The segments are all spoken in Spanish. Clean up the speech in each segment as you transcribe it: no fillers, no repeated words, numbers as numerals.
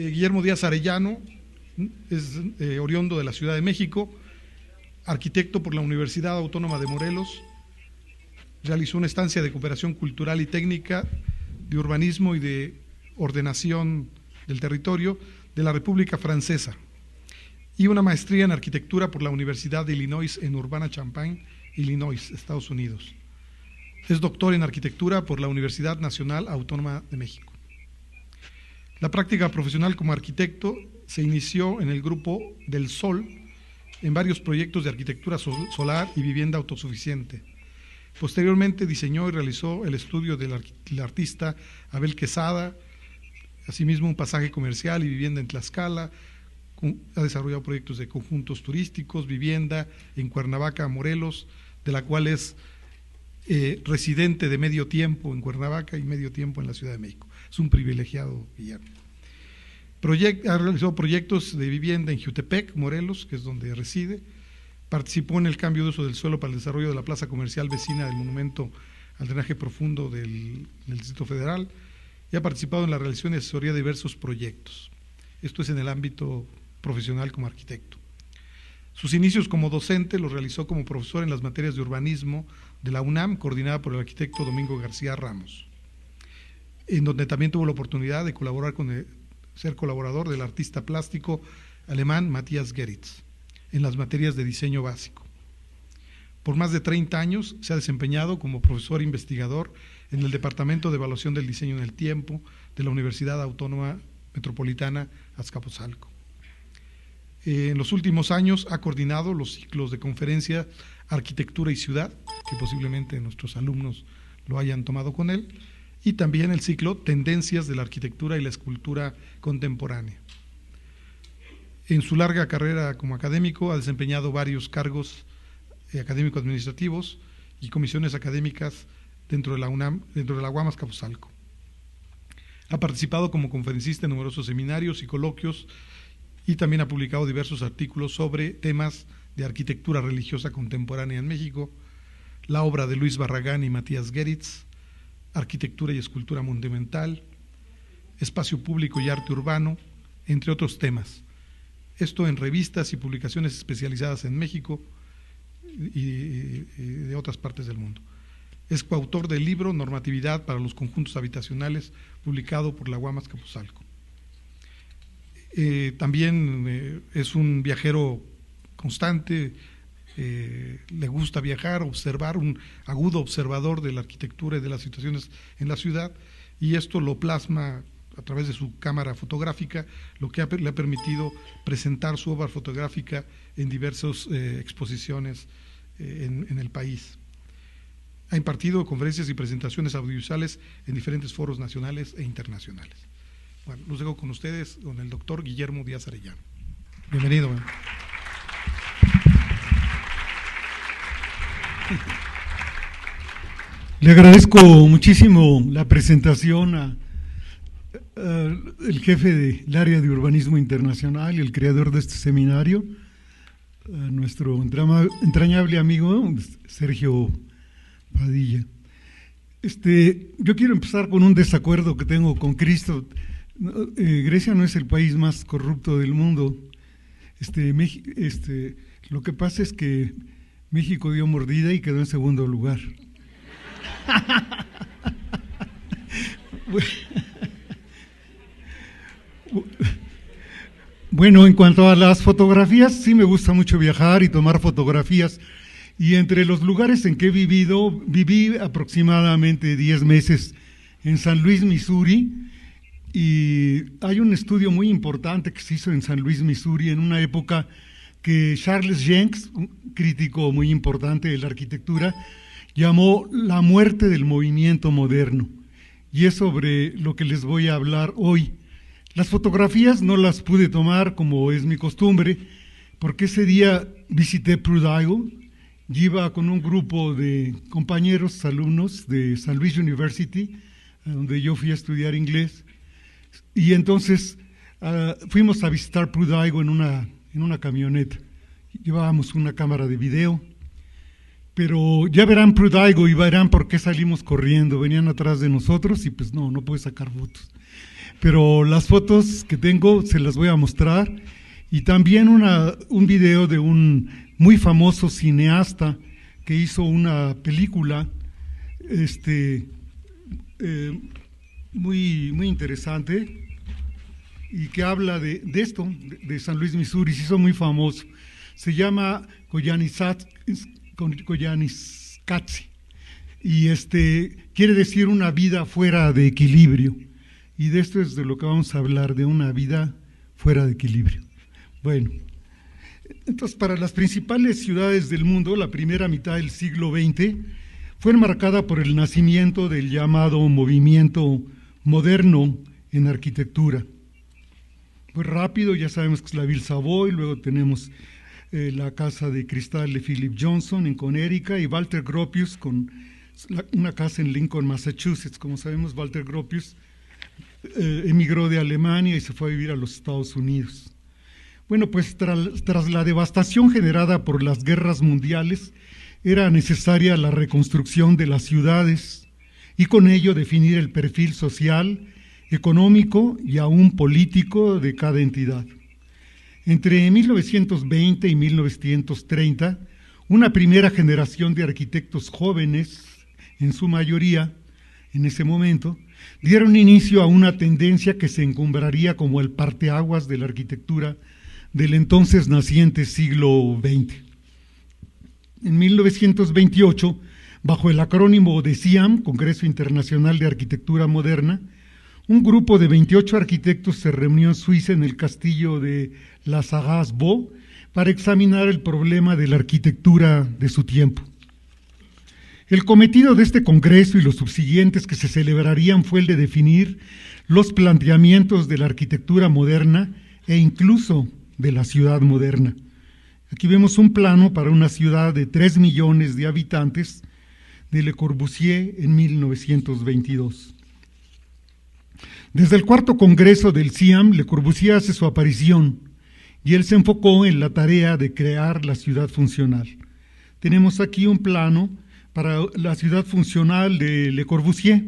Guillermo Díaz Arellano es oriundo de la Ciudad de México, arquitecto por la Universidad Autónoma de Morelos, realizó una estancia de cooperación cultural y técnica, de urbanismo y de ordenación del territorio de la República Francesa, y una maestría en arquitectura por la Universidad de Illinois en Urbana-Champaign, Illinois, Estados Unidos. Es doctor en arquitectura por la Universidad Nacional Autónoma de México. La práctica profesional como arquitecto se inició en el Grupo del Sol, en varios proyectos de arquitectura solar y vivienda autosuficiente. Posteriormente diseñó y realizó el estudio del artista Abel Quesada, asimismo un pasaje comercial y vivienda en Tlaxcala. Ha desarrollado proyectos de conjuntos turísticos, vivienda en Cuernavaca, Morelos, de la cual es residente de medio tiempo en Cuernavaca y medio tiempo en la Ciudad de México. Es un privilegiado, Guillermo. Ha realizado proyectos de vivienda en Jutepec, Morelos, que es donde reside. Participó en el cambio de uso del suelo para el desarrollo de la plaza comercial vecina del monumento al drenaje profundo del Distrito Federal, y ha participado en la realización y asesoría de diversos proyectos. Esto es en el ámbito profesional como arquitecto. Sus inicios como docente los realizó como profesor en las materias de urbanismo de la UNAM, coordinada por el arquitecto Domingo García Ramos, en donde también tuvo la oportunidad de colaborar ser colaborador del artista plástico alemán Matthias Geritz, en las materias de diseño básico. Por más de 30 años se ha desempeñado como profesor investigador en el Departamento de Evaluación del Diseño en el Tiempo de la Universidad Autónoma Metropolitana Azcapotzalco. En los últimos años ha coordinado los ciclos de conferencia Arquitectura y Ciudad, que posiblemente nuestros alumnos lo hayan tomado con él, y también el ciclo Tendencias de la Arquitectura y la Escultura Contemporánea. En su larga carrera como académico ha desempeñado varios cargos académico-administrativos y comisiones académicas dentro de la UNAM, dentro de la UAM Azcapotzalco. Ha participado como conferencista en numerosos seminarios y coloquios, y también ha publicado diversos artículos sobre temas de arquitectura religiosa contemporánea en México, la obra de Luis Barragán y Matthias Geritz, arquitectura y escultura monumental, espacio público y arte urbano, entre otros temas. Esto en revistas y publicaciones especializadas en México y de otras partes del mundo. Es coautor del libro Normatividad para los conjuntos habitacionales, publicado por la UAM Azcapotzalco. También es un viajero constante, le gusta viajar, observar, un agudo observador de la arquitectura y de las situaciones en la ciudad, y esto lo plasma a través de su cámara fotográfica, lo que le ha permitido presentar su obra fotográfica en diversas exposiciones en el país. Ha impartido conferencias y presentaciones audiovisuales en diferentes foros nacionales e internacionales. Bueno, los dejo con ustedes, con el doctor Guillermo Díaz Arellano. Bienvenido. Le agradezco muchísimo la presentación el jefe del área de urbanismo internacional y el creador de este seminario, nuestro entrañable amigo Sergio Padilla. Yo quiero empezar con un desacuerdo que tengo con Cristo. Grecia no es el país más corrupto del mundo. Lo que pasa es que México dio mordida y quedó en segundo lugar. Bueno, en cuanto a las fotografías, sí me gusta mucho viajar y tomar fotografías, y entre los lugares en que he vivido, viví aproximadamente 10 meses en San Luis, Missouri, y hay un estudio muy importante que se hizo en San Luis, Missouri, en una época que Charles Jencks, un crítico muy importante de la arquitectura, llamó la muerte del movimiento moderno, y es sobre lo que les voy a hablar hoy. Las fotografías no las pude tomar como es mi costumbre, porque ese día visité Pruitt-Igoe, y iba con un grupo de compañeros, alumnos de San Luis University, donde yo fui a estudiar inglés, y entonces fuimos a visitar Pruitt-Igoe en una camioneta. Llevábamos una cámara de video, pero ya verán Pruitt-Igoe y verán por qué salimos corriendo. Venían atrás de nosotros y pues no pude sacar fotos. pero las fotos que tengo se las voy a mostrar, y también un video de un muy famoso cineasta que hizo una película muy interesante, y que habla de esto, de San Luis, Missouri. Se hizo muy famoso. Se llama Koyaanisqatsi, y quiere decir una vida fuera de equilibrio. Y de esto es de lo que vamos a hablar, de una vida fuera de equilibrio. Bueno, entonces, para las principales ciudades del mundo, la primera mitad del siglo XX fue marcada por el nacimiento del llamado movimiento moderno en arquitectura. Fue rápido, ya sabemos que es la Ville Savoy, luego tenemos la Casa de Cristal de Philip Johnson en Connecticut, y Walter Gropius con una casa en Lincoln, Massachusetts. Como sabemos, Walter Gropius emigró de Alemania y se fue a vivir a los Estados Unidos. Bueno, pues tras la devastación generada por las guerras mundiales, era necesaria la reconstrucción de las ciudades y con ello definir el perfil social, económico y aún político de cada entidad. Entre 1920 y 1930, una primera generación de arquitectos jóvenes, en su mayoría, en ese momento, dieron inicio a una tendencia que se encumbraría como el parteaguas de la arquitectura del entonces naciente siglo XX. En 1928, bajo el acrónimo de CIAM, Congreso Internacional de Arquitectura Moderna, un grupo de 28 arquitectos se reunió en Suiza, en el castillo de La Sarraz-Vaux, para examinar el problema de la arquitectura de su tiempo. El cometido de este congreso y los subsiguientes que se celebrarían fue el de definir los planteamientos de la arquitectura moderna e incluso de la ciudad moderna. Aquí vemos un plano para una ciudad de 3 millones de habitantes de Le Corbusier en 1922. Desde el cuarto congreso del CIAM, Le Corbusier hace su aparición y él se enfocó en la tarea de crear la ciudad funcional. Tenemos aquí un plano para la ciudad funcional de Le Corbusier,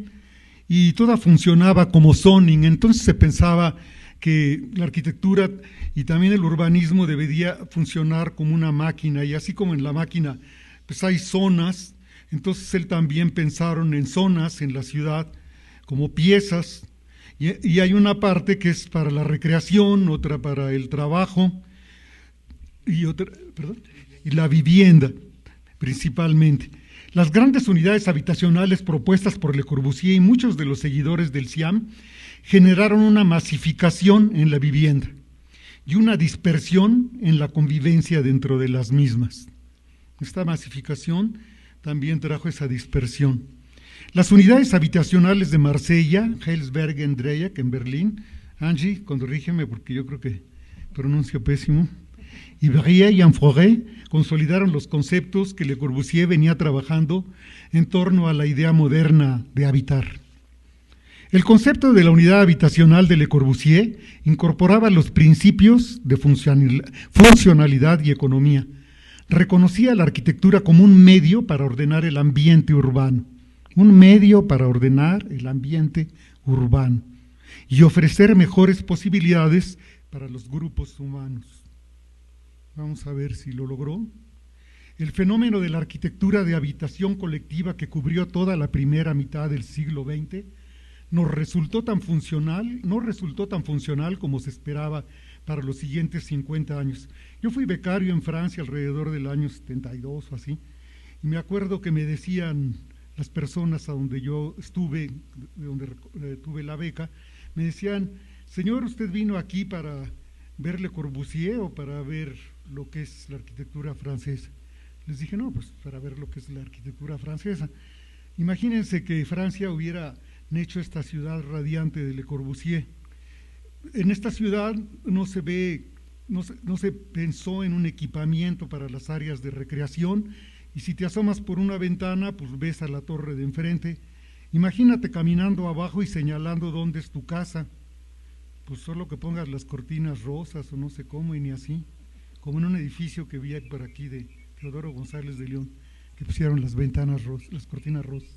y toda funcionaba como zoning. Entonces se pensaba que la arquitectura y también el urbanismo debería funcionar como una máquina, y así como en la máquina pues hay zonas, entonces él también pensaron en zonas en la ciudad como piezas, y hay una parte que es para la recreación, otra para el trabajo y la vivienda principalmente. Las grandes unidades habitacionales propuestas por Le Corbusier y muchos de los seguidores del CIAM generaron una masificación en la vivienda y una dispersión en la convivencia dentro de las mismas. Esta masificación también trajo esa dispersión. Las unidades habitacionales de Marsella, Heilsbergen, Dreieck, en Berlín, Angie, corrígeme porque yo creo que pronuncio pésimo, y Brie y Amphoré consolidaron los conceptos que Le Corbusier venía trabajando en torno a la idea moderna de habitar. El concepto de la unidad habitacional de Le Corbusier incorporaba los principios de funcionalidad y economía. Reconocía la arquitectura como un medio para ordenar el ambiente urbano, y ofrecer mejores posibilidades para los grupos humanos. Vamos a ver si lo logró. El fenómeno de la arquitectura de habitación colectiva que cubrió toda la primera mitad del siglo XX no resultó tan funcional como se esperaba para los siguientes 50 años. Yo fui becario en Francia alrededor del año 72 o así, y me acuerdo que me decían las personas a donde yo estuve, de donde tuve la beca, me decían: señor, ¿usted vino aquí para ver Le Corbusier o para ver lo que es la arquitectura francesa? Les dije: no, pues para ver lo que es la arquitectura francesa. Imagínense que Francia hubiera hecho esta ciudad radiante de Le Corbusier. En esta ciudad no se pensó en un equipamiento para las áreas de recreación, y si te asomas por una ventana, pues ves a la torre de enfrente. Imagínate caminando abajo y señalando dónde es tu casa, pues solo que pongas las cortinas rosas o no sé cómo, y ni así, como en un edificio que vi por aquí de Teodoro González de León, que pusieron las ventanas rosas, las cortinas rosas.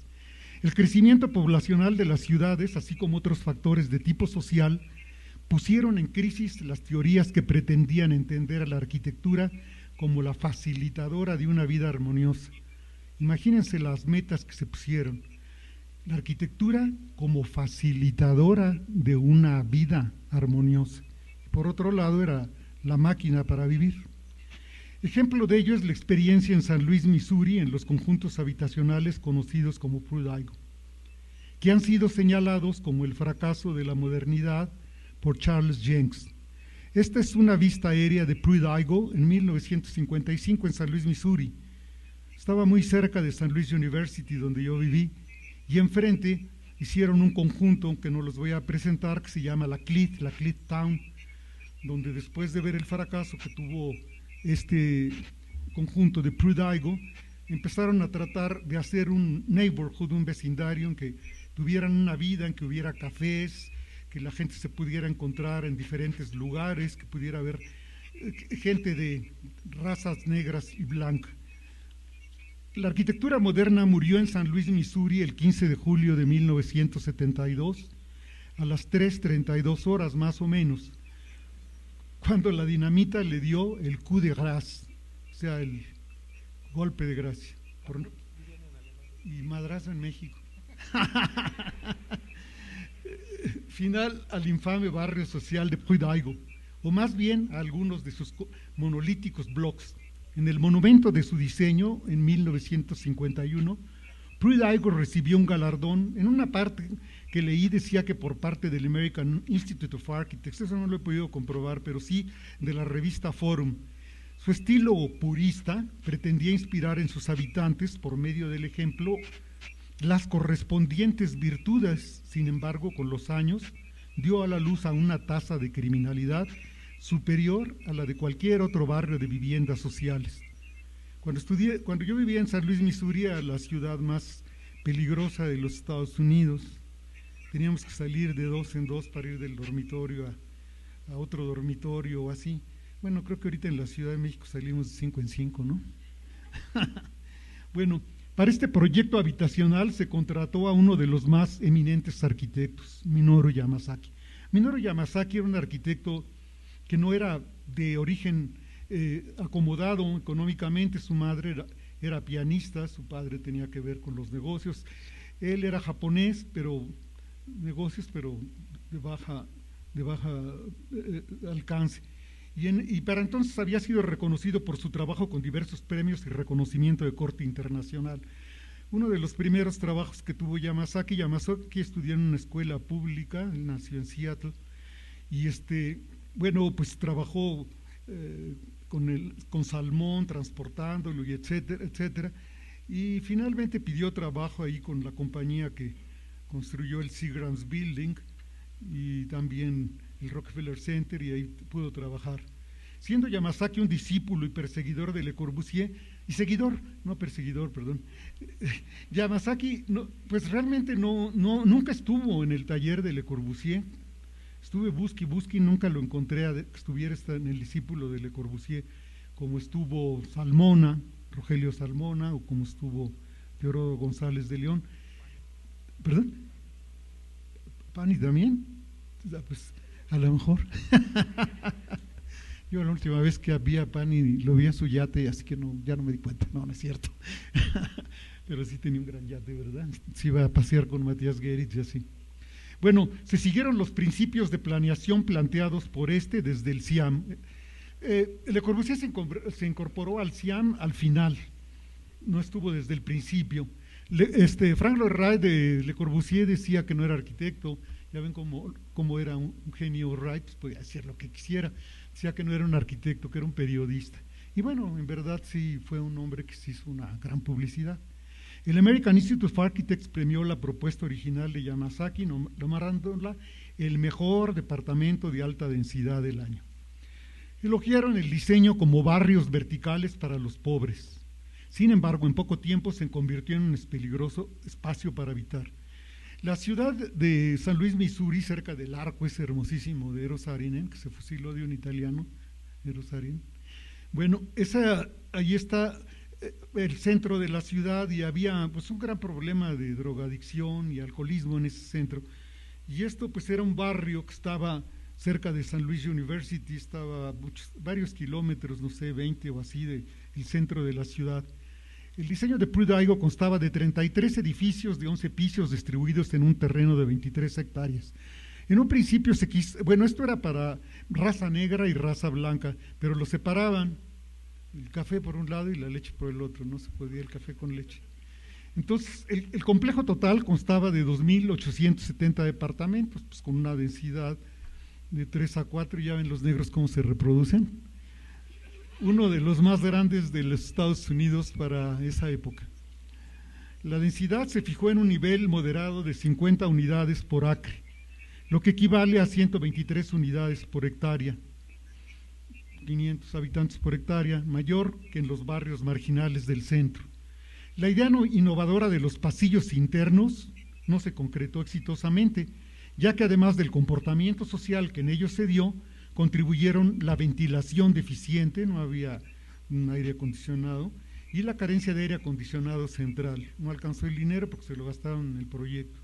El crecimiento poblacional de las ciudades, así como otros factores de tipo social, pusieron en crisis las teorías que pretendían entender a la arquitectura como la facilitadora de una vida armoniosa. Imagínense las metas que se pusieron. La arquitectura como facilitadora de una vida armoniosa. Por otro lado, era la máquina para vivir. Ejemplo de ello es la experiencia en San Luis, Missouri, en los conjuntos habitacionales conocidos como Pruitt-Igoe, que han sido señalados como el fracaso de la modernidad por Charles Jencks. Esta es una vista aérea de Pruitt-Igoe en 1955 en San Luis, Missouri. Estaba muy cerca de San Luis University, donde yo viví, y enfrente hicieron un conjunto que no los voy a presentar, que se llama la Cliff Town, donde después de ver el fracaso que tuvo este conjunto de Pruitt-Igoe, empezaron a tratar de hacer un neighborhood, un vecindario en que tuvieran una vida, en que hubiera cafés, que la gente se pudiera encontrar en diferentes lugares, que pudiera haber gente de razas negras y blancas. La arquitectura moderna murió en San Luis, Missouri, el 15 de julio de 1972, a las 3:32 horas más o menos, cuando la dinamita le dio el coup de grâce, o sea, el golpe de gracia, y madrazo en México. Final al infame barrio social de Pruitt-Igoe, o más bien a algunos de sus monolíticos bloques. En el monumento de su diseño, en 1951, Pruitt-Igoe recibió un galardón. En una parte que leí decía que por parte del American Institute of Architects, eso no lo he podido comprobar, pero sí de la revista Forum. Su estilo purista pretendía inspirar en sus habitantes, por medio del ejemplo, las correspondientes virtudes. Sin embargo, con los años, dio a la luz a una tasa de criminalidad superior a la de cualquier otro barrio de viviendas sociales. Cuando yo vivía en San Luis, Missouri, la ciudad más peligrosa de los Estados Unidos, teníamos que salir de 2 en 2 para ir del dormitorio a otro dormitorio o así. Bueno, creo que ahorita en la Ciudad de México salimos de 5 en 5, ¿no? Bueno, para este proyecto habitacional se contrató a uno de los más eminentes arquitectos, Minoru Yamasaki. Minoru Yamasaki era un arquitecto que no era de origen acomodado económicamente. Su madre era pianista, su padre tenía que ver con los negocios. Él era japonés, pero negocios, pero de baja alcance. Y para entonces había sido reconocido por su trabajo con diversos premios y reconocimiento de corte internacional. Uno de los primeros trabajos que tuvo Yamasaki estudió en una escuela pública, él nació en Seattle, y bueno, pues trabajó con salmón, transportándolo, y etcétera, etcétera, y finalmente pidió trabajo ahí con la compañía que construyó el Seagram's Building y también el Rockefeller Center, y ahí pudo trabajar. Siendo Yamasaki un discípulo y perseguidor de Le Corbusier, Yamasaki pues realmente nunca estuvo en el taller de Le Corbusier. Estuve busque y nunca lo encontré que estuviera en el discípulo de Le Corbusier, como estuvo Salmona, Rogelio Salmona, o como estuvo Teodoro González de León. ¿Perdón? ¿Pani también? Pues a lo mejor. Yo la última vez que vi a Pani lo vi en su yate, así que ya no me di cuenta. No es cierto. Pero sí tenía un gran yate, ¿verdad? Sí iba a pasear con Matías Geritz y así. Bueno, se siguieron los principios de planeación planteados por desde el CIAM. Le Corbusier se incorporó al CIAM al final, no estuvo desde el principio. Frank Lloyd Wright de Le Corbusier decía que no era arquitecto. Ya ven cómo era un genio Wright, pues podía decir lo que quisiera. Decía que no era un arquitecto, que era un periodista. Y bueno, en verdad sí fue un hombre que se hizo una gran publicidad. El American Institute of Architects premió la propuesta original de Yamasaki, nombrándola el mejor departamento de alta densidad del año. Elogiaron el diseño como barrios verticales para los pobres. Sin embargo, en poco tiempo se convirtió en un peligroso espacio para habitar. La ciudad de San Luis, Missouri, cerca del arco ese hermosísimo de Eero Saarinen, que se fusiló de un italiano, Eero Saarinen. Bueno, ahí está el centro de la ciudad y había pues un gran problema de drogadicción y alcoholismo en ese centro. Y esto pues era un barrio que estaba cerca de San Luis University, estaba varios kilómetros, no sé, 20 o así, del centro de la ciudad. El diseño de Pruitt-Igoe constaba de 33 edificios de 11 pisos distribuidos en un terreno de 23 hectáreas. En un principio se quiso, bueno, esto era para raza negra y raza blanca, pero lo separaban, el café por un lado y la leche por el otro, no se podía el café con leche. Entonces, el complejo total constaba de 2.870 departamentos, pues con una densidad de 3 a 4, ya ven los negros cómo se reproducen. Uno de los más grandes de los Estados Unidos para esa época. La densidad se fijó en un nivel moderado de 50 unidades por acre, lo que equivale a 123 unidades por hectárea, 500 habitantes por hectárea, mayor que en los barrios marginales del centro. La idea innovadora de los pasillos internos no se concretó exitosamente, ya que además del comportamiento social que en ellos se dio, contribuyeron la ventilación deficiente, no había un aire acondicionado, y la carencia de aire acondicionado central. No alcanzó el dinero porque se lo gastaron en el proyecto.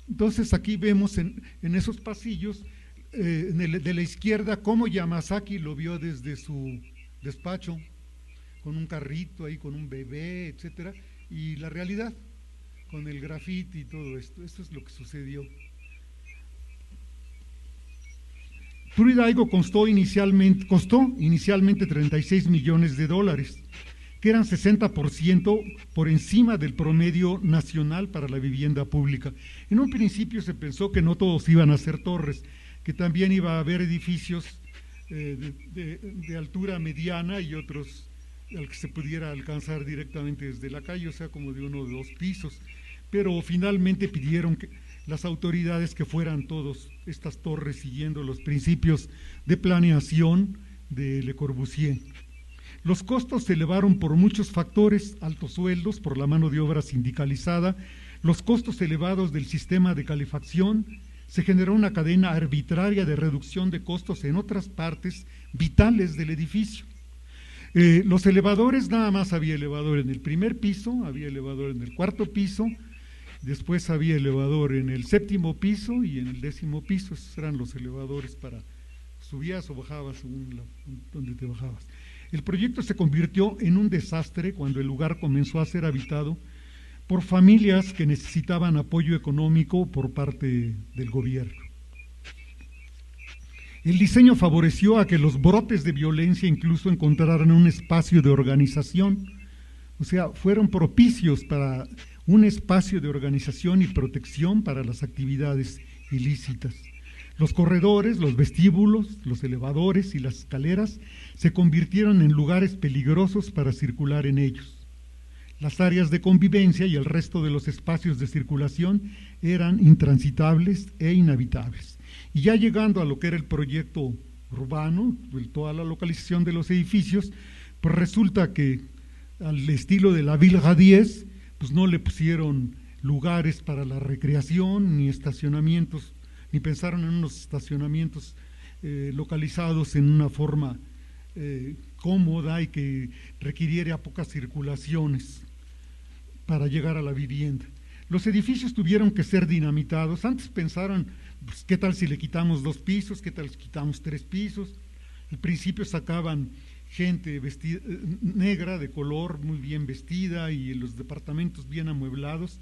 Entonces aquí vemos en esos pasillos, de la izquierda, cómo Yamasaki lo vio desde su despacho, con un carrito ahí, con un bebé, etcétera, y la realidad, con el grafiti y todo esto. Esto es lo que sucedió. Pruitt-Igoe costó inicialmente $36 millones, que eran 60% por encima del promedio nacional para la vivienda pública. En un principio se pensó que no todos iban a ser torres, que también iba a haber edificios de altura mediana y otros al que se pudiera alcanzar directamente desde la calle, o sea, como de 1 o 2 pisos. Pero finalmente pidieron que las autoridades que fueran todas estas torres siguiendo los principios de planeación de Le Corbusier. Los costos se elevaron por muchos factores: altos sueldos por la mano de obra sindicalizada, los costos elevados del sistema de calefacción. Se generó una cadena arbitraria de reducción de costos en otras partes vitales del edificio. Los elevadores, nada más había elevador en el primer piso, había elevador en el cuarto piso, después había elevador en el 7º piso y en el 10º piso. Esos eran los elevadores para subías o bajabas según donde te bajabas. El proyecto se convirtió en un desastre cuando el lugar comenzó a ser habitado por familias que necesitaban apoyo económico por parte del gobierno. El diseño favoreció a que los brotes de violencia incluso encontraran un espacio de organización, o sea, fueron propicios para un espacio de organización y protección para las actividades ilícitas. Los corredores, los vestíbulos, los elevadores y las escaleras se convirtieron en lugares peligrosos para circular en ellos. Las áreas de convivencia y el resto de los espacios de circulación eran intransitables e inhabitables. Y ya llegando a lo que era el proyecto urbano, toda la localización de los edificios, pues resulta que al estilo de la Ville Radies, pues no le pusieron lugares para la recreación ni estacionamientos, ni pensaron en unos estacionamientos localizados en una forma cómoda y que requiriera pocas circulaciones para llegar a la vivienda. Los edificios tuvieron que ser dinamitados. Antes pensaron, pues, ¿qué tal si le quitamos 2 pisos? ¿Qué tal si quitamos 3 pisos? Al principio sacaban gente vestida, negra, de color, muy bien vestida, y en los departamentos bien amueblados.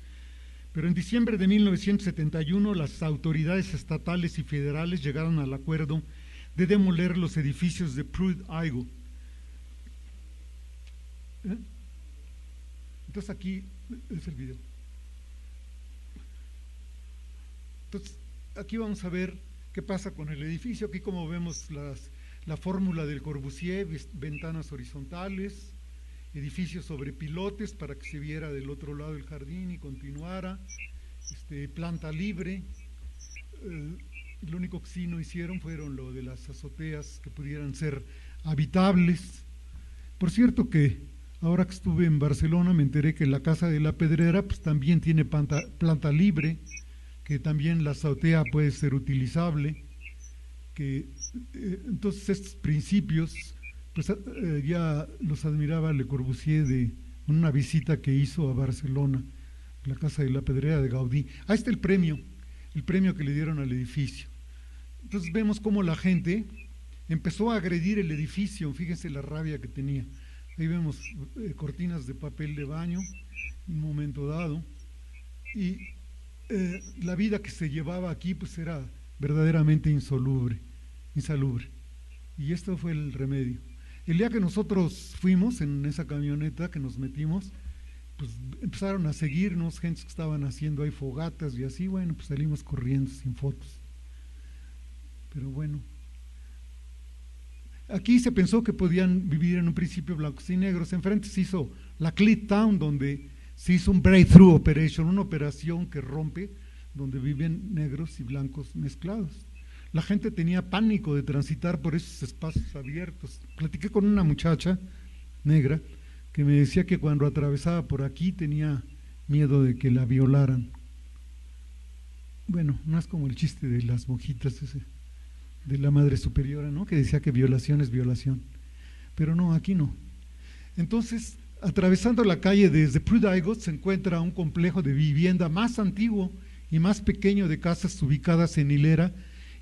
Pero en diciembre de 1971 las autoridades estatales y federales llegaron al acuerdo de demoler los edificios de Pruitt-Igoe. Entonces aquí es el video. Entonces aquí vamos a ver qué pasa con el edificio. Aquí como vemos la fórmula del Corbusier: ventanas horizontales, edificios sobre pilotes para que se viera del otro lado del jardín y continuara, planta libre. Lo único que sí no hicieron fueron lo de las azoteas que pudieran ser habitables. Por cierto que ahora que estuve en Barcelona me enteré que la Casa de la Pedrera pues también tiene planta libre, que también la azotea puede ser utilizable, que entonces estos principios pues ya los admiraba Le Corbusier de una visita que hizo a Barcelona, la Casa de la Pedrera de Gaudí. Ahí está el premio que le dieron al edificio. Entonces vemos cómo la gente empezó a agredir el edificio, fíjense la rabia que tenía. Ahí vemos cortinas de papel de baño, en un momento dado, y la vida que se llevaba aquí pues era verdaderamente insalubre. Y esto fue el remedio. El día que nosotros fuimos en esa camioneta, que nos metimos, pues empezaron a seguirnos, gentes que estaban haciendo ahí fogatas y así, bueno, pues salimos corriendo sin fotos. Pero bueno, aquí se pensó que podían vivir en un principio blancos y negros. Enfrente se hizo la Clit Town, donde se hizo un breakthrough operation, una operación que rompe, donde viven negros y blancos mezclados. La gente tenía pánico de transitar por esos espacios abiertos. Platiqué con una muchacha negra que me decía que cuando atravesaba por aquí tenía miedo de que la violaran. Bueno, no es como el chiste de las monjitas ese, de la Madre Superiora, ¿no?, que decía que violación es violación. Pero no, aquí no. Entonces, atravesando la calle desde Prudigo se encuentra un complejo de vivienda más antiguo y más pequeño de casas ubicadas en hilera,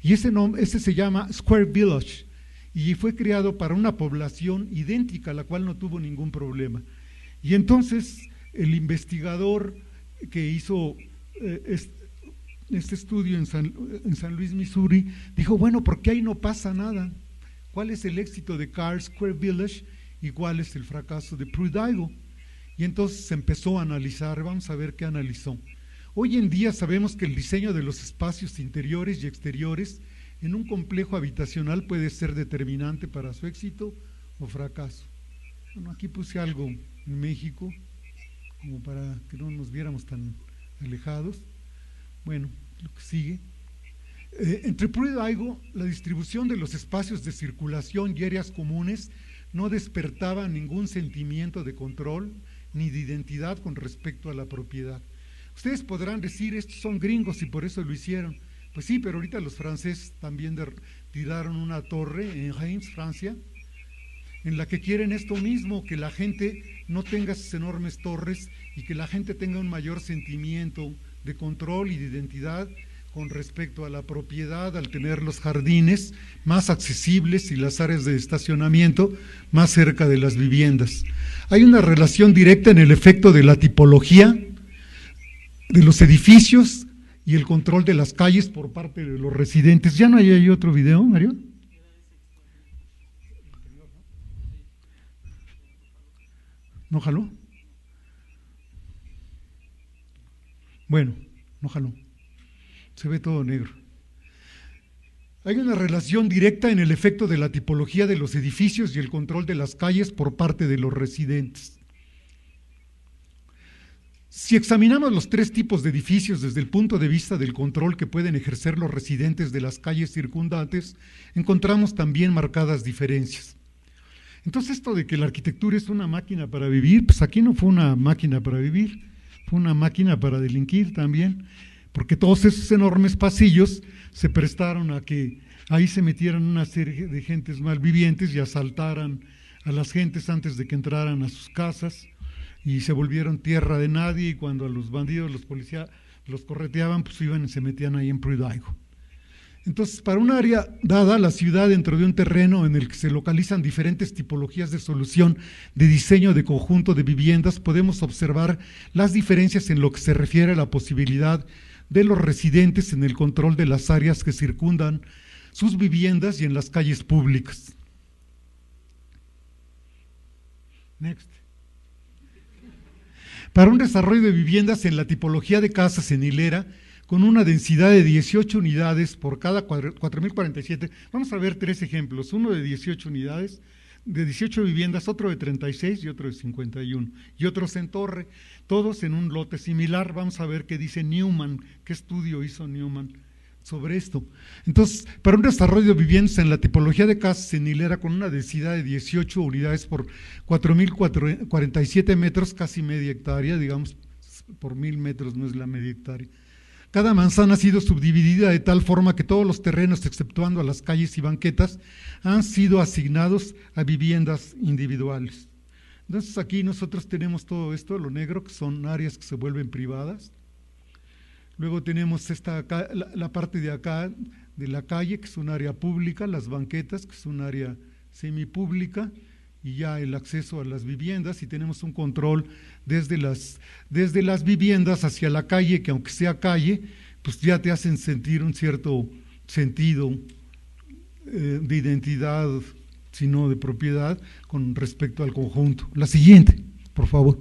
y ese se llama Square Village, y fue creado para una población idéntica, a la cual no tuvo ningún problema. Y entonces el investigador que hizo este estudio en San Luis, Missouri, dijo, bueno, ¿por qué ahí no pasa nada? ¿Cuál es el éxito de Carl Square Village y cuál es el fracaso de Prudigo? Y entonces se empezó a analizar, vamos a ver qué analizó. Hoy en día sabemos que el diseño de los espacios interiores y exteriores en un complejo habitacional puede ser determinante para su éxito o fracaso. Bueno, aquí puse algo en México, como para que no nos viéramos tan alejados. Bueno, lo que sigue. Entre Prudigo, la distribución de los espacios de circulación y áreas comunes no despertaba ningún sentimiento de control ni de identidad con respecto a la propiedad. Ustedes podrán decir, estos son gringos y por eso lo hicieron. Pues sí, pero ahorita los franceses también tiraron una torre en Reims, Francia, en la que quieren esto mismo, que la gente no tenga esas enormes torres y que la gente tenga un mayor sentimiento de control y de identidad con respecto a la propiedad, al tener los jardines más accesibles y las áreas de estacionamiento más cerca de las viviendas. Hay una relación directa en el efecto de la tipología de los edificios y el control de las calles por parte de los residentes. ¿Ya no hay ahí otro video, Mario? ¿No jaló? Bueno, no jaló. Se ve todo negro. Hay una relación directa en el efecto de la tipología de los edificios y el control de las calles por parte de los residentes. Si examinamos los tres tipos de edificios desde el punto de vista del control que pueden ejercer los residentes de las calles circundantes, encontramos también marcadas diferencias. Entonces, esto de que la arquitectura es una máquina para vivir, pues aquí no fue una máquina para vivir, fue una máquina para delinquir también, porque todos esos enormes pasillos se prestaron a que ahí se metieran una serie de gentes malvivientes y asaltaran a las gentes antes de que entraran a sus casas, y se volvieron tierra de nadie, y cuando a los bandidos, los policías los correteaban, pues iban y se metían ahí en Prudigo. Entonces, para un área dada, la ciudad dentro de un terreno en el que se localizan diferentes tipologías de solución de diseño de conjunto de viviendas, podemos observar las diferencias en lo que se refiere a la posibilidad de los residentes en el control de las áreas que circundan sus viviendas y en las calles públicas. Next. Para un desarrollo de viviendas en la tipología de casas en hilera, con una densidad de 18 unidades por cada 4.047, vamos a ver tres ejemplos, uno de 18 unidades, de 18 viviendas, otro de 36 y otro de 51, y otros en torre, todos en un lote similar. Vamos a ver qué dice Newman, qué estudio hizo Newman sobre esto. Entonces, para un desarrollo de viviendas en la tipología de casas en hilera con una densidad de 18 unidades por 4.047 metros, casi media hectárea, digamos, por 1.000 metros no es la media hectárea, Cada manzana ha sido subdividida de tal forma que todos los terrenos, exceptuando a las calles y banquetas, han sido asignados a viviendas individuales. Entonces aquí nosotros tenemos todo esto, lo negro, que son áreas que se vuelven privadas. Luego tenemos la parte de acá de la calle, que es un área pública, las banquetas, que es un área semipública, y ya el acceso a las viviendas, y tenemos un control desde las viviendas hacia la calle, que aunque sea calle, pues ya te hacen sentir un cierto sentido de identidad, sino de propiedad, con respecto al conjunto. La siguiente, por favor.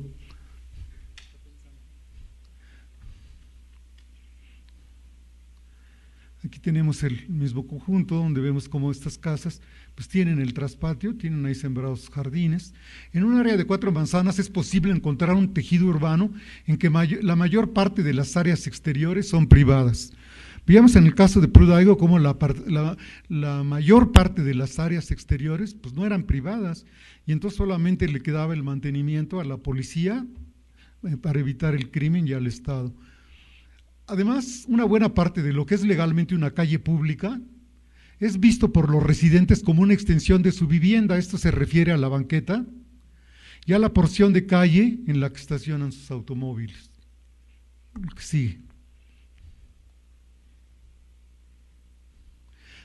Aquí tenemos el mismo conjunto, donde vemos cómo estas casas pues tienen el traspatio, tienen ahí sembrados jardines. En un área de 4 manzanas es posible encontrar un tejido urbano en que la mayor parte de las áreas exteriores son privadas. Veíamos en el caso de Prudaigo cómo la mayor parte de las áreas exteriores pues no eran privadas, y entonces solamente le quedaba el mantenimiento a la policía para evitar el crimen y al Estado. Además, una buena parte de lo que es legalmente una calle pública es visto por los residentes como una extensión de su vivienda. Esto se refiere a la banqueta y a la porción de calle en la que estacionan sus automóviles. El que sigue.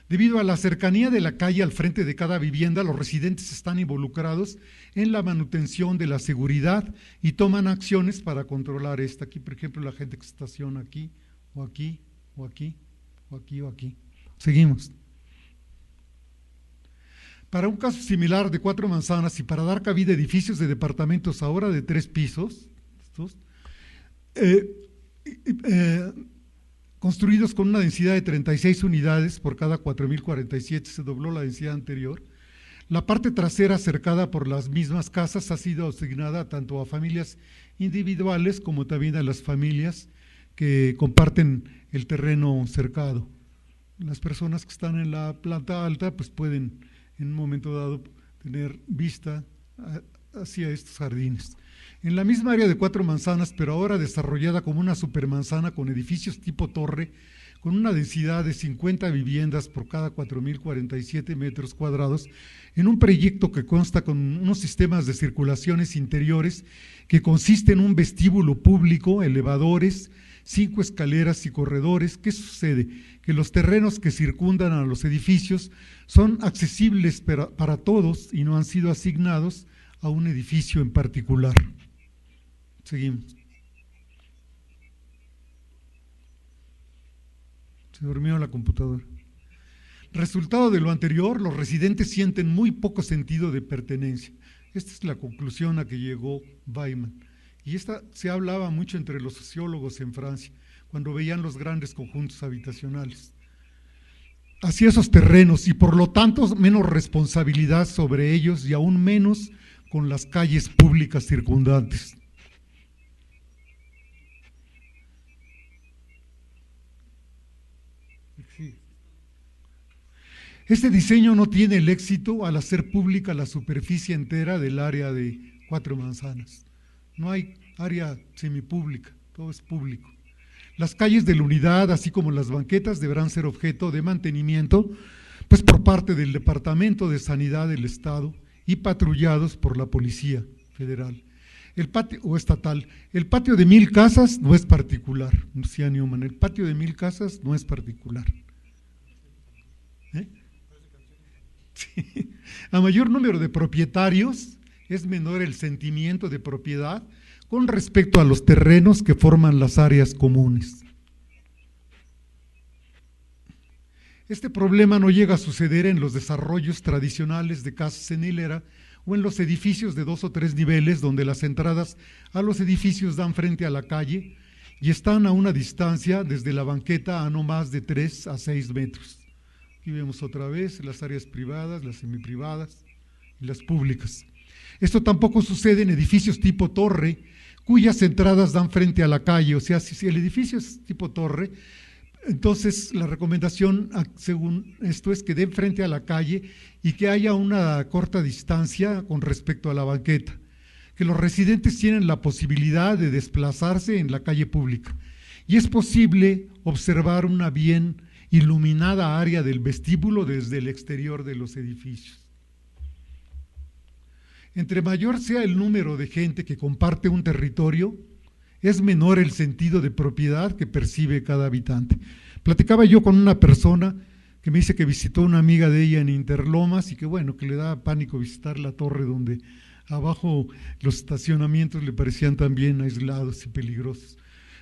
Debido a la cercanía de la calle al frente de cada vivienda, los residentes están involucrados en la manutención de la seguridad y toman acciones para controlar esta. Aquí, por ejemplo, la gente que estaciona aquí, o aquí, o aquí, o aquí, o aquí. Seguimos. Para un caso similar de 4 manzanas y para dar cabida a edificios de departamentos ahora de 3 pisos, construidos con una densidad de 36 unidades por cada 4.047, se dobló la densidad anterior. La parte trasera cercada por las mismas casas ha sido asignada tanto a familias individuales como también a las familias que comparten el terreno cercado. Las personas que están en la planta alta pues pueden en un momento dado tener vista hacia estos jardines. En la misma área de 4 manzanas, pero ahora desarrollada como una supermanzana con edificios tipo torre, con una densidad de 50 viviendas por cada 4.047 metros cuadrados, en un proyecto que consta con unos sistemas de circulaciones interiores que consiste en un vestíbulo público, elevadores, 5 escaleras y corredores. ¿Qué sucede? Que los terrenos que circundan a los edificios son accesibles para todos y no han sido asignados a un edificio en particular. Seguimos. Se durmió la computadora. Resultado de lo anterior, los residentes sienten muy poco sentido de pertenencia. Esta es la conclusión a que llegó Weimann. Y esta se hablaba mucho entre los sociólogos en Francia, cuando veían los grandes conjuntos habitacionales. Hacia esos terrenos y por lo tanto menos responsabilidad sobre ellos y aún menos con las calles públicas circundantes. Este diseño no tiene el éxito al hacer pública la superficie entera del área de 4 manzanas. No hay área semipública, todo es público. Las calles de la unidad, así como las banquetas, deberán ser objeto de mantenimiento, pues por parte del Departamento de Sanidad del Estado y patrullados por la Policía Federal. El patio, o estatal, el patio de 1,000 casas no es particular, decía Newman, el patio de 1,000 casas no es particular. Sí. A mayor número de propietarios, es menor el sentimiento de propiedad con respecto a los terrenos que forman las áreas comunes. Este problema no llega a suceder en los desarrollos tradicionales de casas en hilera o en los edificios de 2 o 3 niveles, donde las entradas a los edificios dan frente a la calle y están a una distancia desde la banqueta a no más de 3 a 6 metros. Aquí vemos otra vez las áreas privadas, las semiprivadas y las públicas. Esto tampoco sucede en edificios tipo torre, cuyas entradas dan frente a la calle. O sea, si el edificio es tipo torre, entonces la recomendación, según esto, es que den frente a la calle y que haya una corta distancia con respecto a la banqueta, que los residentes tienen la posibilidad de desplazarse en la calle pública. y es posible observar una bien iluminada área del vestíbulo desde el exterior de los edificios. Entre mayor sea el número de gente que comparte un territorio, es menor el sentido de propiedad que percibe cada habitante. Platicaba yo con una persona que me dice que visitó una amiga de ella en Interlomas y que bueno, que le daba pánico visitar la torre donde abajo los estacionamientos le parecían también aislados y peligrosos.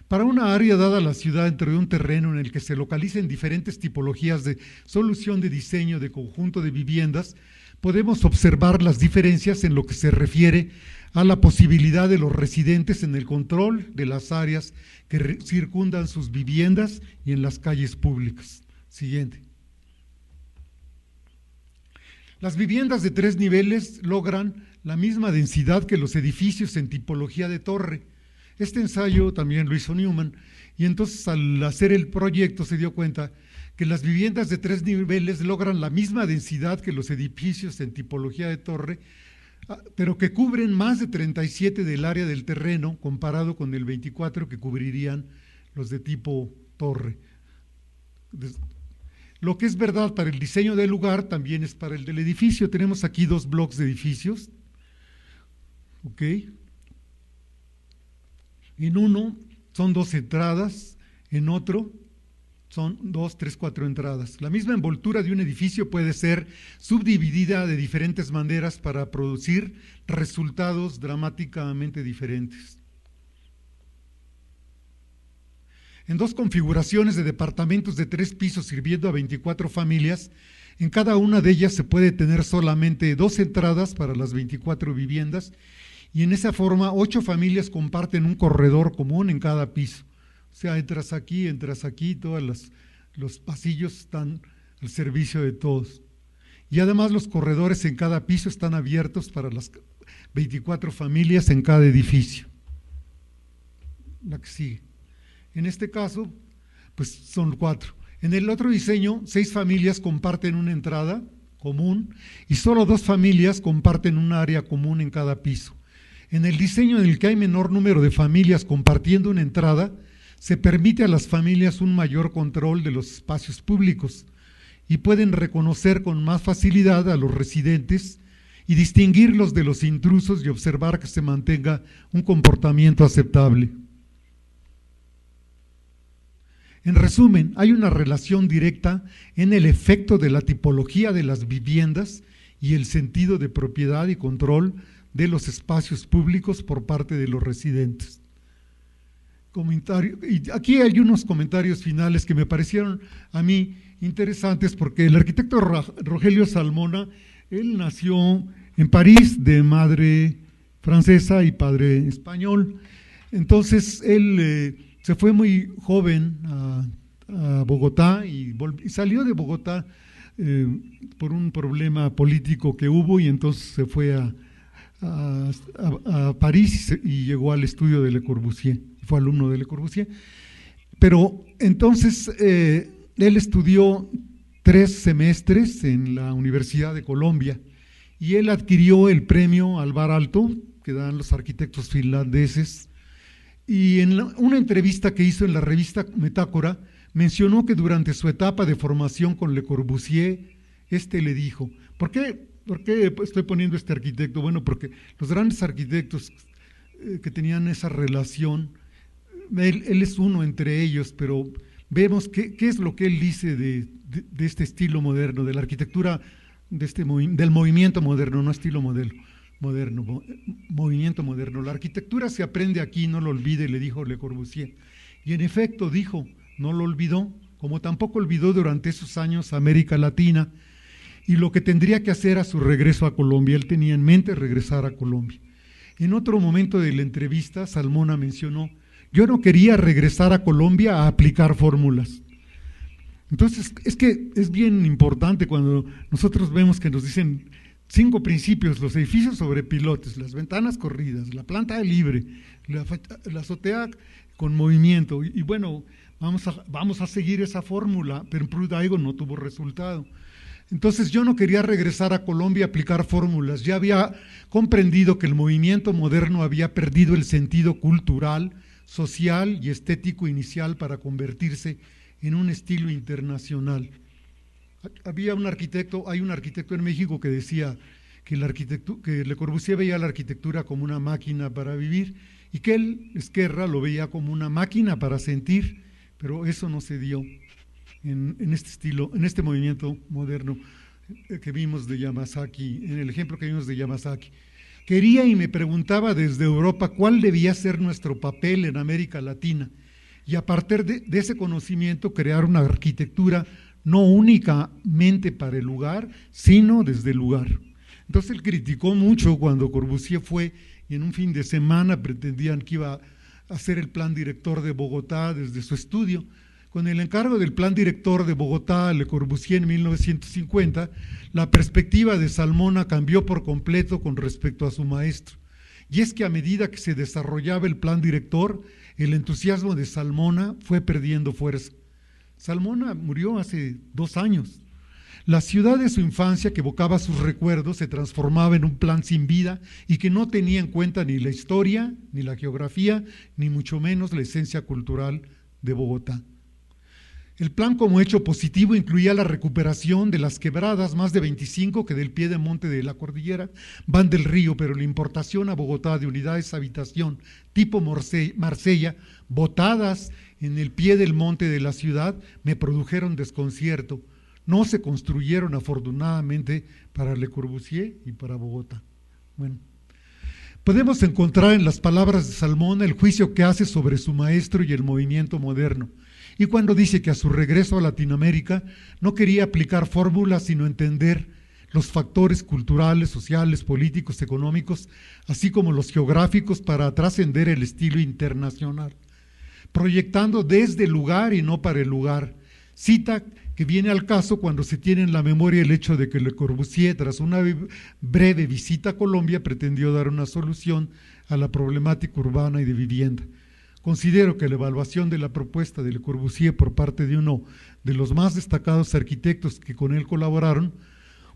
Para una área dada a la ciudad dentro de un terreno en el que se localicen diferentes tipologías de solución de diseño de conjunto de viviendas, podemos observar las diferencias en lo que se refiere a la posibilidad de los residentes en el control de las áreas que circundan sus viviendas y en las calles públicas. Siguiente. Las viviendas de 3 niveles logran la misma densidad que los edificios en tipología de torre. Este ensayo también lo hizo Newman, y entonces al hacer el proyecto se dio cuenta que las viviendas de 3 niveles logran la misma densidad que los edificios en tipología de torre, pero que cubren más de 37 del área del terreno, comparado con el 24 que cubrirían los de tipo torre. Lo que es verdad para el diseño del lugar también es para el del edificio. Tenemos aquí 2 bloques de edificios. ¿Ok? En uno son 2 entradas, en otro son 2, 3, 4 entradas. La misma envoltura de un edificio puede ser subdividida de diferentes maneras para producir resultados dramáticamente diferentes. En 2 configuraciones de departamentos de 3 pisos sirviendo a 24 familias, en cada una de ellas se puede tener solamente 2 entradas para las 24 viviendas, y en esa forma 8 familias comparten un corredor común en cada piso. O sea, entras aquí, todos los pasillos están al servicio de todos. Y además los corredores en cada piso están abiertos para las 24 familias en cada edificio. La que sigue. En este caso, pues son 4. En el otro diseño, 6 familias comparten una entrada común y solo 2 familias comparten un área común en cada piso. En el diseño en el que hay menor número de familias compartiendo una entrada, se permite a las familias un mayor control de los espacios públicos y pueden reconocer con más facilidad a los residentes y distinguirlos de los intrusos y observar que se mantenga un comportamiento aceptable. En resumen, hay una relación directa en el efecto de la tipología de las viviendas y el sentido de propiedad y control de los espacios públicos por parte de los residentes. Y aquí hay unos comentarios finales que me parecieron a mí interesantes, porque el arquitecto Rogelio Salmona, él nació en París de madre francesa y padre español. Entonces él se fue muy joven a Bogotá y salió de Bogotá por un problema político que hubo, y entonces se fue a París y llegó al estudio de Le Corbusier, fue alumno de Le Corbusier. Pero entonces él estudió 3 semestres en la Universidad de Colombia y él adquirió el premio Alvar Aalto, que dan los arquitectos finlandeses, y en una entrevista que hizo en la revista Metáfora, mencionó que durante su etapa de formación con Le Corbusier, le dijo, ¿por qué estoy poniendo este arquitecto? Bueno, porque los grandes arquitectos que tenían esa relación, él es uno entre ellos, pero vemos qué es lo que él dice de este estilo moderno, de la arquitectura, del movimiento moderno, no estilo moderno, movimiento moderno. La arquitectura se aprende aquí, no lo olvide, le dijo Le Corbusier. Y en efecto dijo, no lo olvidó, como tampoco olvidó durante esos años América Latina, y lo que tendría que hacer a su regreso a Colombia. Él tenía en mente regresar a Colombia. En otro momento de la entrevista, Salmona mencionó, yo no quería regresar a Colombia a aplicar fórmulas. Entonces, es que es bien importante cuando nosotros vemos que nos dicen 5 principios: los edificios sobre pilotes, las ventanas corridas, la planta libre, la azotea con movimiento, y bueno, vamos a seguir esa fórmula, pero en Pruitt-Igoe no tuvo resultado. Entonces yo no quería regresar a Colombia a aplicar fórmulas, ya había comprendido que el movimiento moderno había perdido el sentido cultural social y estético inicial para convertirse en un estilo internacional. Hay un arquitecto en México que decía que Le Corbusier veía la arquitectura como una máquina para vivir y que él, Esquerra, lo veía como una máquina para sentir, pero eso no se dio en este estilo, en este movimiento moderno que vimos de Yamasaki, en el ejemplo que vimos de Yamasaki. Quería y me preguntaba desde Europa cuál debía ser nuestro papel en América Latina y a partir de ese conocimiento crear una arquitectura no únicamente para el lugar, sino desde el lugar. Entonces él criticó mucho cuando Corbusier fue y en un fin de semana pretendían que iba a hacer el plan director de Bogotá desde su estudio. Con el encargo del plan director de Bogotá, Le Corbusier en 1950, la perspectiva de Salmona cambió por completo con respecto a su maestro. Y es que a medida que se desarrollaba el plan director, el entusiasmo de Salmona fue perdiendo fuerza. Salmona murió hace 2 años. La ciudad de su infancia, que evocaba sus recuerdos, se transformaba en un plan sin vida y que no tenía en cuenta ni la historia, ni la geografía, ni mucho menos la esencia cultural de Bogotá. El plan como hecho positivo incluía la recuperación de las quebradas, más de 25 que del pie de monte de la cordillera van del río, pero la importación a Bogotá de unidades de habitación tipo Marsella, botadas en el pie del monte de la ciudad, me produjeron desconcierto. No se construyeron afortunadamente para Le Corbusier y para Bogotá. Bueno, podemos encontrar en las palabras de Salmona el juicio que hace sobre su maestro y el movimiento moderno. Y cuando dice que a su regreso a Latinoamérica no quería aplicar fórmulas, sino entender los factores culturales, sociales, políticos, económicos, así como los geográficos para trascender el estilo internacional, proyectando desde el lugar y no para el lugar. Cita que viene al caso cuando se tiene en la memoria el hecho de que Le Corbusier, tras una breve visita a Colombia, pretendió dar una solución a la problemática urbana y de vivienda. Considero que la evaluación de la propuesta de Le Corbusier por parte de uno de los más destacados arquitectos que con él colaboraron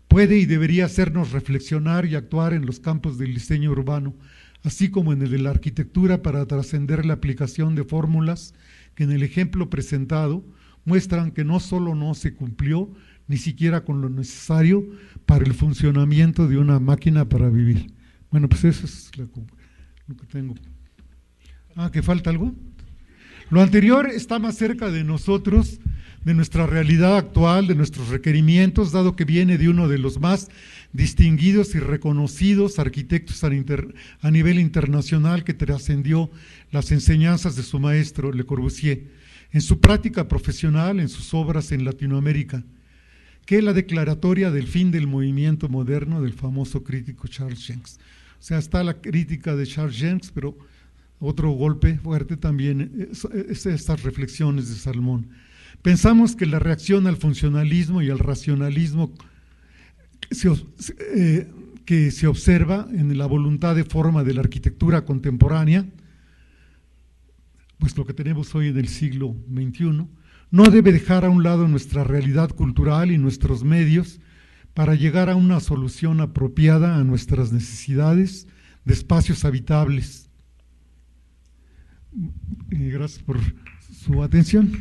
puede y debería hacernos reflexionar y actuar en los campos del diseño urbano, así como en el de la arquitectura, para trascender la aplicación de fórmulas que en el ejemplo presentado muestran que no solo no se cumplió ni siquiera con lo necesario para el funcionamiento de una máquina para vivir. Bueno, pues eso es lo que tengo. ¿Que falta algo? Lo anterior está más cerca de nosotros, de nuestra realidad actual, de nuestros requerimientos, dado que viene de uno de los más distinguidos y reconocidos arquitectos a nivel internacional que trascendió las enseñanzas de su maestro Le Corbusier en su práctica profesional, en sus obras en Latinoamérica, que es la declaratoria del fin del movimiento moderno del famoso crítico Charles Jencks. O sea, está la crítica de Charles Jencks, pero otro golpe fuerte también es estas reflexiones de Salmón. Pensamos que la reacción al funcionalismo y al racionalismo que se observa en la voluntad de forma de la arquitectura contemporánea, pues lo que tenemos hoy en el siglo XXI, no debe dejar a un lado nuestra realidad cultural y nuestros medios para llegar a una solución apropiada a nuestras necesidades de espacios habitables. Gracias por su atención.